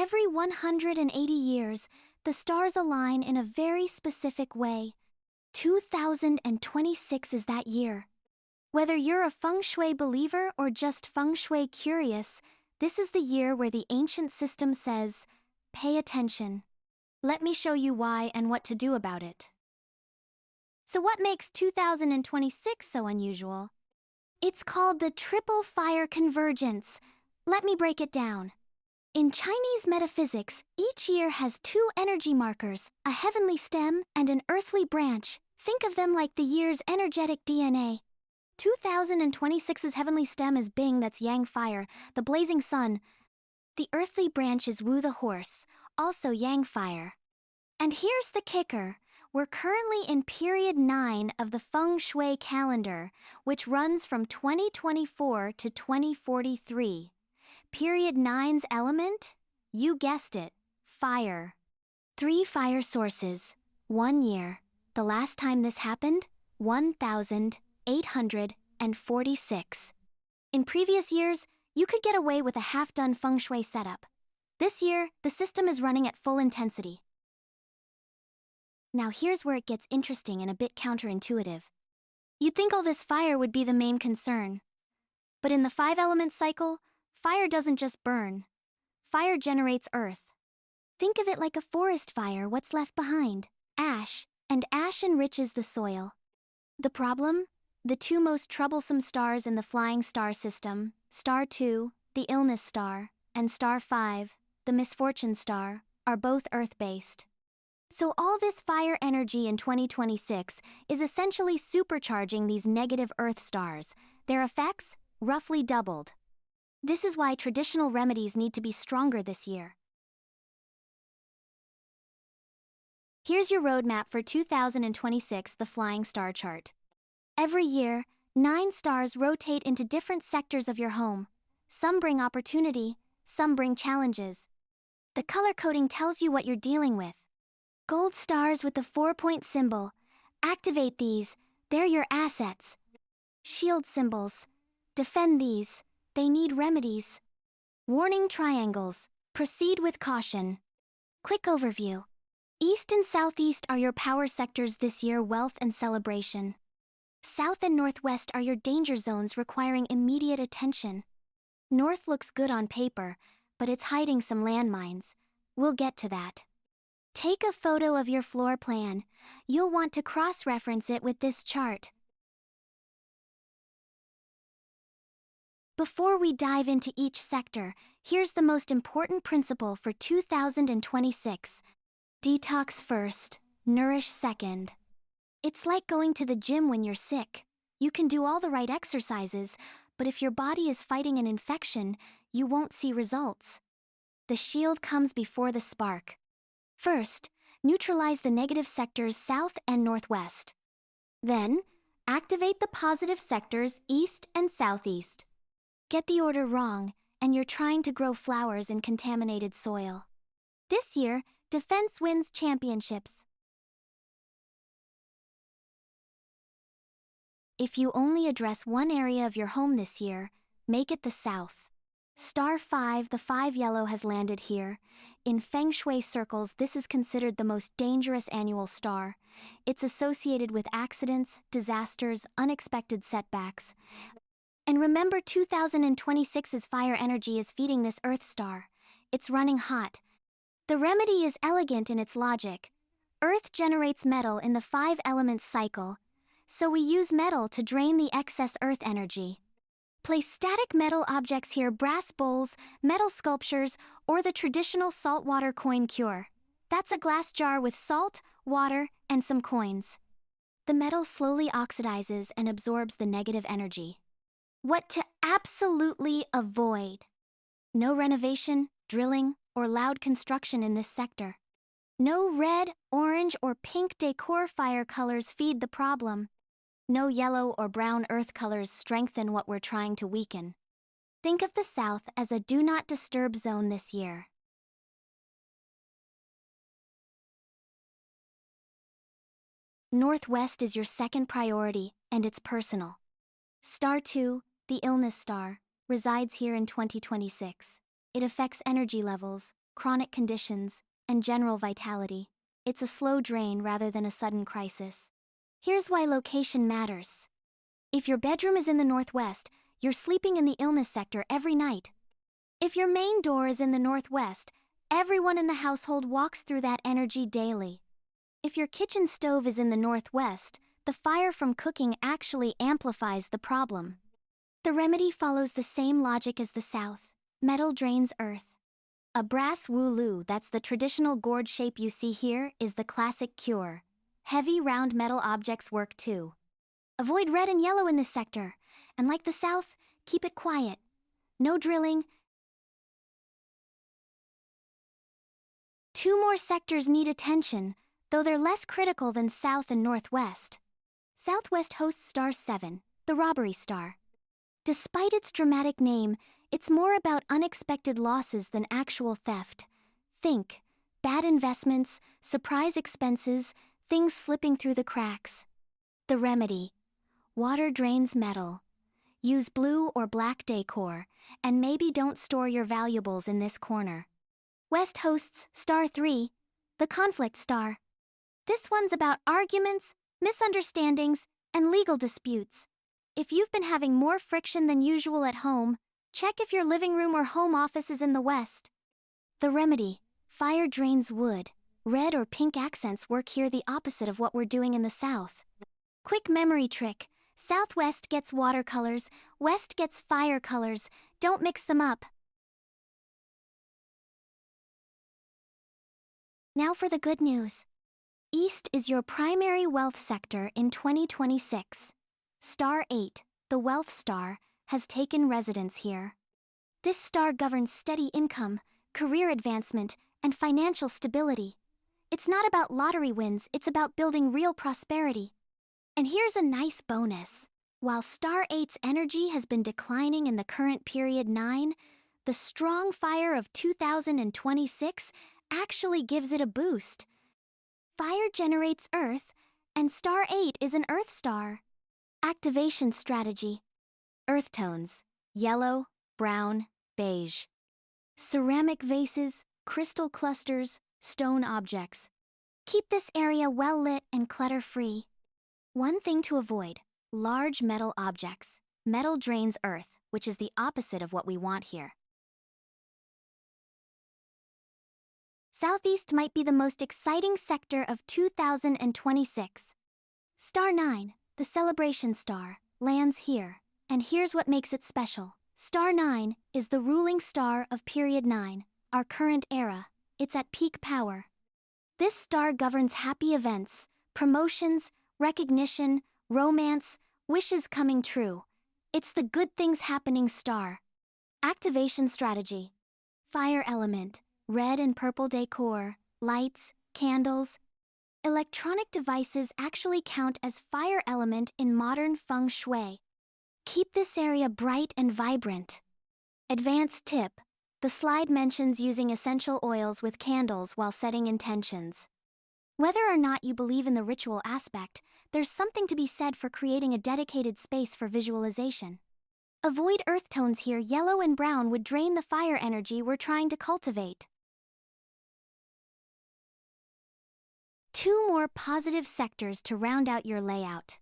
Every 180 years, the stars align in a very specific way. 2026 is that year. Whether you're a feng shui believer or just feng shui curious, this is the year where the ancient system says, pay attention. Let me show you why and what to do about it. So what makes 2026 so unusual? It's called the triple fire convergence. Let me break it down. In Chinese metaphysics, each year has two energy markers, a heavenly stem and an earthly branch. Think of them like the year's energetic DNA. 2026's heavenly stem is Bing, that's Yang fire, the blazing sun. The earthly branch is Wu the horse, also Yang fire. And here's the kicker. We're currently in period 9 of the feng shui calendar, which runs from 2024 to 2043. Period 9's element? You guessed it, fire. 3 fire sources, 1 year. The last time this happened? 1846. In previous years, you could get away with a half-done feng shui setup. This year, the system is running at full intensity. Now here's where it gets interesting and a bit counterintuitive. You'd think all this fire would be the main concern. But in the 5-element cycle, fire doesn't just burn. Fire generates earth. Think of it like a forest fire, what's left behind? Ash, and ash enriches the soil. The problem? The 2 most troublesome stars in the flying star system, Star 2, the illness star, and Star 5, the misfortune star, are both Earth-based. So all this fire energy in 2026 is essentially supercharging these negative Earth stars. Their effects, roughly doubled. This is why traditional remedies need to be stronger this year. Here's your roadmap for 2026, the flying star chart. Every year, 9 stars rotate into different sectors of your home. Some bring opportunity, some bring challenges. The color coding tells you what you're dealing with. Gold stars with the 4-point symbol. Activate these, they're your assets. Shield symbols. Defend these, they need remedies. Warning triangles. Proceed with caution. Quick overview. East and Southeast are your power sectors this year, wealth and celebration. South and Northwest are your danger zones requiring immediate attention. North looks good on paper, but it's hiding some landmines. We'll get to that. Take a photo of your floor plan. You'll want to cross-reference it with this chart. Before we dive into each sector, here's the most important principle for 2026. Detox first, nourish second. It's like going to the gym when you're sick. You can do all the right exercises, but if your body is fighting an infection, you won't see results. The shield comes before the spark. First, neutralize the negative sectors south and northwest. Then, activate the positive sectors east and southeast. Get the order wrong, and you're trying to grow flowers in contaminated soil. This year, defense wins championships. If you only address one area of your home this year, make it the south. Star 5, the 5 yellow, has landed here. In Feng Shui circles, this is considered the most dangerous annual star. It's associated with accidents, disasters, unexpected setbacks. And remember, 2026's fire energy is feeding this Earth star. It's running hot. The remedy is elegant in its logic. Earth generates metal in the 5-element cycle, so we use metal to drain the excess Earth energy. Place static metal objects here, brass bowls, metal sculptures, or the traditional saltwater coin cure. That's a glass jar with salt, water, and some coins. The metal slowly oxidizes and absorbs the negative energy. What to absolutely avoid? No renovation, drilling, or loud construction in this sector. No red, orange, or pink decor fire colors feed the problem. No yellow or brown earth colors strengthen what we're trying to weaken. Think of the South as a do not disturb zone this year. Northwest is your second priority, and it's personal. Star 2, the illness star, resides here in 2026. It affects energy levels, chronic conditions, and general vitality. It's a slow drain rather than a sudden crisis. Here's why location matters. If your bedroom is in the northwest, you're sleeping in the illness sector every night. If your main door is in the northwest, everyone in the household walks through that energy daily. If your kitchen stove is in the northwest, the fire from cooking actually amplifies the problem. The remedy follows the same logic as the south. Metal drains earth. A brass wu-lu, that's the traditional gourd shape you see here, is the classic cure. Heavy round metal objects work too. Avoid red and yellow in this sector, and like the south, keep it quiet. No drilling. Two more sectors need attention, though they're less critical than south and northwest. Southwest hosts star 7, the robbery star. Despite its dramatic name, it's more about unexpected losses than actual theft. Think bad investments, surprise expenses, things slipping through the cracks. The remedy: water drains metal. Use blue or black decor, and maybe don't store your valuables in this corner. West hosts star 3, the conflict star. This one's about arguments, misunderstandings, and legal disputes. If you've been having more friction than usual at home, check if your living room or home office is in the west. The remedy: fire drains wood. Red or pink accents work here, the opposite of what we're doing in the south. Quick memory trick: southwest gets watercolors, west gets fire colors. Don't mix them up. Now for the good news. East is your primary wealth sector in 2026. Star 8, the wealth star, has taken residence here. This star governs steady income, career advancement, and financial stability. It's not about lottery wins, it's about building real prosperity. And here's a nice bonus. While Star 8's energy has been declining in the current period 9, the strong fire of 2026 actually gives it a boost. Fire generates Earth, and Star 8 is an Earth star. Activation strategy: earth tones, yellow, brown, beige. Ceramic vases, crystal clusters, stone objects. Keep this area well lit and clutter-free. One thing to avoid: large metal objects. Metal drains earth, which is the opposite of what we want here. Southeast might be the most exciting sector of 2026. Star 9, the celebration star, lands here. And here's what makes it special. Star 9 is the ruling star of period 9, our current era. It's at peak power. This star governs happy events, promotions, recognition, romance, wishes coming true. It's the good things happening star. Activation strategy: fire element, red and purple decor, lights, candles. Electronic devices actually count as fire element in modern feng shui. Keep this area bright and vibrant. Advanced tip: the slide mentions using essential oils with candles while setting intentions. Whether or not you believe in the ritual aspect, there's something to be said for creating a dedicated space for visualization. Avoid earth tones here. Yellow and brown would drain the fire energy we're trying to cultivate. Two more positive sectors to round out your layout.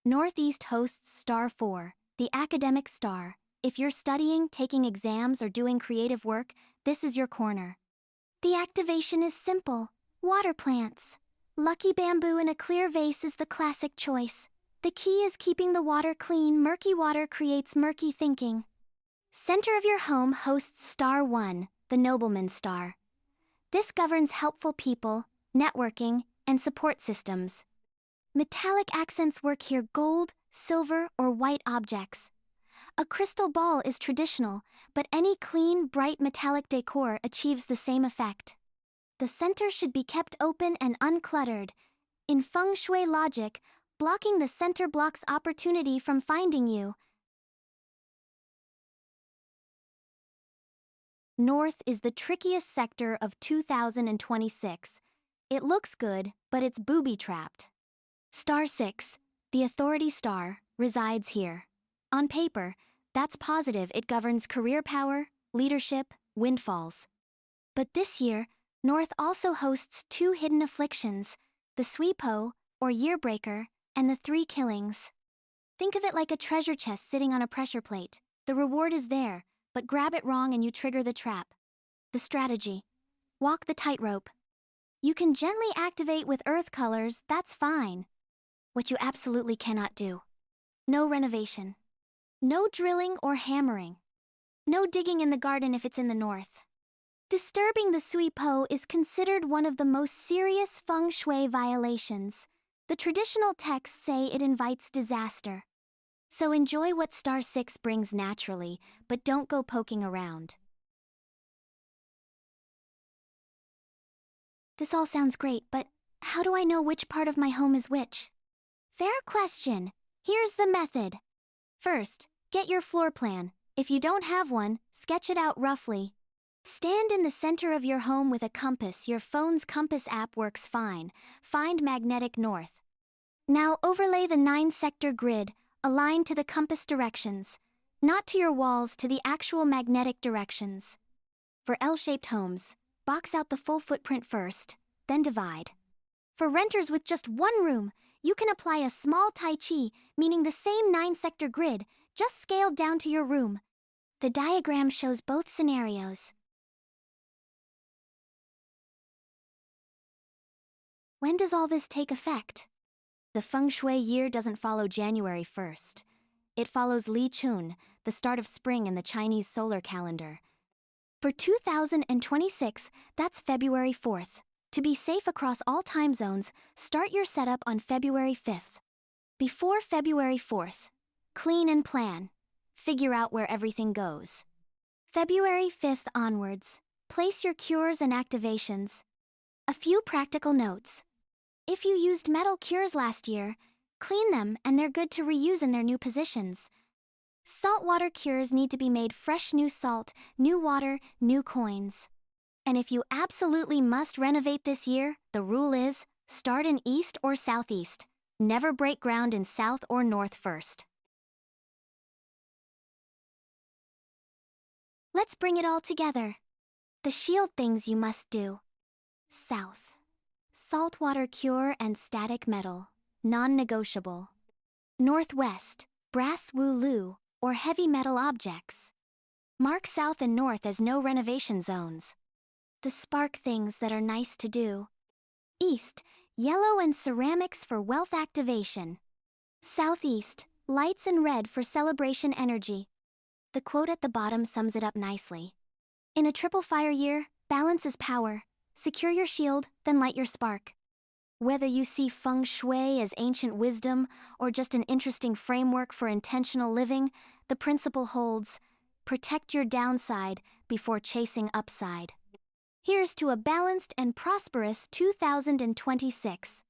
Northeast hosts Star 4, the academic star. If you're studying, taking exams, or doing creative work, this is your corner. The activation is simple: water plants. Lucky bamboo in a clear vase is the classic choice. The key is keeping the water clean. Murky water creates murky thinking. Center of your home hosts Star 1, the nobleman star. This governs helpful people, networking, and support systems. Metallic accents work here: gold, silver, or white objects. A crystal ball is traditional, but any clean, bright metallic decor achieves the same effect. The center should be kept open and uncluttered. In feng shui logic, blocking the center blocks opportunity from finding you. North is the trickiest sector of 2026. It looks good, but it's booby-trapped. Star 6, the authority star, resides here. On paper, that's positive. It governs career power, leadership, windfalls. But this year, North also hosts two hidden afflictions, the Sui Po, or Yearbreaker, and the Three Killings. Think of it like a treasure chest sitting on a pressure plate. The reward is there, but grab it wrong and you trigger the trap. The strategy: walk the tightrope. You can gently activate with earth colors, that's fine. What you absolutely cannot do: no renovation. No drilling or hammering. No digging in the garden if it's in the north. Disturbing the Sui Po is considered one of the most serious feng shui violations. The traditional texts say it invites disaster. So enjoy what star 6 brings naturally, but don't go poking around. This all sounds great, but how do I know which part of my home is which? Fair question. Here's the method. First, get your floor plan. If you don't have one, sketch it out roughly. Stand in the center of your home with a compass. Your phone's compass app works fine. Find magnetic north. Now overlay the 9-sector grid, aligned to the compass directions. Not to your walls, to the actual magnetic directions. For L-shaped homes, box out the full footprint first, then divide. For renters with just one room, you can apply a small Tai Chi, meaning the same 9-sector grid, just scaled down to your room. The diagram shows both scenarios. When does all this take effect? The feng shui year doesn't follow January 1st. It follows Li Chun, the start of spring in the Chinese solar calendar. For 2026, that's February 4th. To be safe across all time zones, start your setup on February 5th. Before February 4th, clean and plan. Figure out where everything goes. February 5th onwards, place your cures and activations. A few practical notes. If you used metal cures last year, clean them and they're good to reuse in their new positions. Saltwater cures need to be made fresh: new salt, new water, new coins. And if you absolutely must renovate this year, the rule is, start in east or southeast. Never break ground in south or north first. Let's bring it all together. The shield things you must do. South. Saltwater cure and static metal, non-negotiable. Northwest, brass wu-lu, or heavy metal objects. Mark south and north as no renovation zones. The spark things that are nice to do. East, yellow and ceramics for wealth activation. Southeast, lights and red for celebration energy. The quote at the bottom sums it up nicely. In a triple fire year, balance is power. Secure your shield, then light your spark. Whether you see feng shui as ancient wisdom or just an interesting framework for intentional living, the principle holds: protect your downside before chasing upside. Here's to a balanced and prosperous 2026.